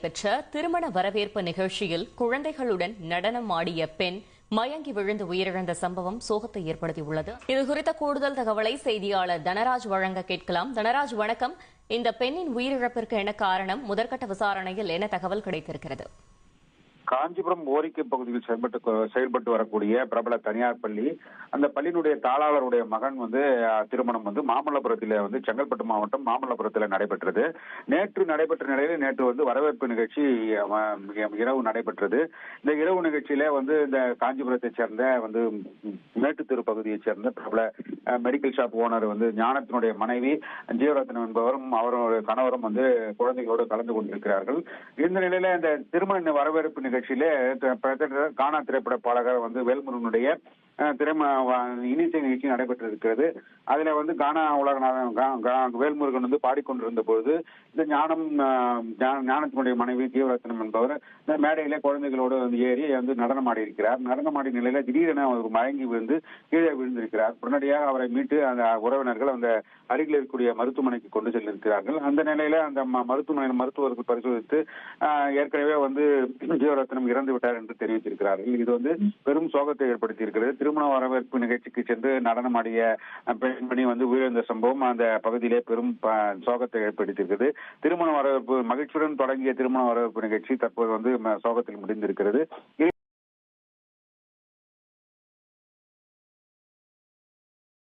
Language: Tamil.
பெற்ற திருமண வரவேற்பு நிகழ்ச்சியில் குழந்தைகளுடன் நடனம் ஆடிய பெண் மயங்கி விழுந்து உயிரிழந்த சம்பவம் சோகத்தை ஏற்படுத்தியுள்ளது. இதுகுறித்த கூடுதல் தகவலை செய்தியாளர் தனராஜ் வழங்க கேட்கலாம். தனராஜ், வணக்கம். இந்த பெண்ணின் உயிரிழப்பிற்கு என்ன காரணம்? முதற்கட்ட விசாரணையில் என்ன தகவல் கிடைத்திருக்கிறது? காஞ்சிபுரம் ஓரிக்கை பகுதியில் செயல்பட்டு வரக்கூடிய பிரபல தனியார் பள்ளி, அந்த பள்ளியினுடைய தாளாளருடைய மகன் திருமணம் மாமல்லபுரத்தில் செங்கல்பட்டு மாவட்டம் மாமல்லபுரத்தில் நடைபெற்றது. நேற்று நடைபெற்ற நிலையில் நேற்று வரவேற்பு நிகழ்ச்சி இரவு நடைபெற்றது. இந்த இரவு நிகழ்ச்சியில இந்த காஞ்சிபுரத்தை சேர்ந்த மேட்டுத்தெரு பகுதியை சேர்ந்த பிரபல மெடிக்கல் ஷாப் ஓனர் ஞானத்தினுடைய மனைவி ஜீவரத்னம் என்பவரும் அவருடைய கணவரும் குழந்தைகளோடு கலந்து கொண்டிருக்கிறார்கள். இந்த நிலையில இந்த திருமண வரவேற்பு நிகழ்ச்சியிலே கானா திரைப்பட பாடகர் வேல்முருகனுடைய இனிசை நிகழ்ச்சி நடைபெற்றிருக்கிறது. அதுல கானா உலகநாதன் வேல்முருகன் பாடிக்கொண்டிருந்த பொழுது இந்த ஞானத்தினுடைய மனைவி ஜீவரத்னம் என்பவர் இந்த மேடையில குழந்தைகளோடு ஏறி நடனமாடி இருக்கிறார். நடனமாடி நிலையில திடீரென மயங்கி விழுந்து கீழே விழுந்திருக்கிறார். உடனடியாக அவரை மீட்டு அந்த உறவினர்கள் அந்த அருகில் இருக்கக்கூடிய மருத்துவமனைக்கு கொண்டு செல்லிருக்கிறார்கள். அந்த நிலையில அந்த மருத்துவர்கள் பரிசோதித்து ஏற்கனவே ஜீவரத்னம் இறந்து விட்டார் என்று தெரிவித்திருக்கிறார்கள். இது பெரும் சோகத்தை ஏற்படுத்தி இருக்கிறது. திருமண வரவேற்பு நிகழ்ச்சிக்கு சென்று நடனமாடிய பெண்மணி உயிரிழந்த சம்பவம் அந்த பகுதியிலே பெரும் சோகத்தை ஏற்படுத்தியிருக்கிறது. திருமண வரவேற்பு மகிழ்ச்சியுடன் தொடங்கிய திருமண வரவேற்பு நிகழ்ச்சி தற்போது சோகத்தில் முடிந்திருக்கிறது.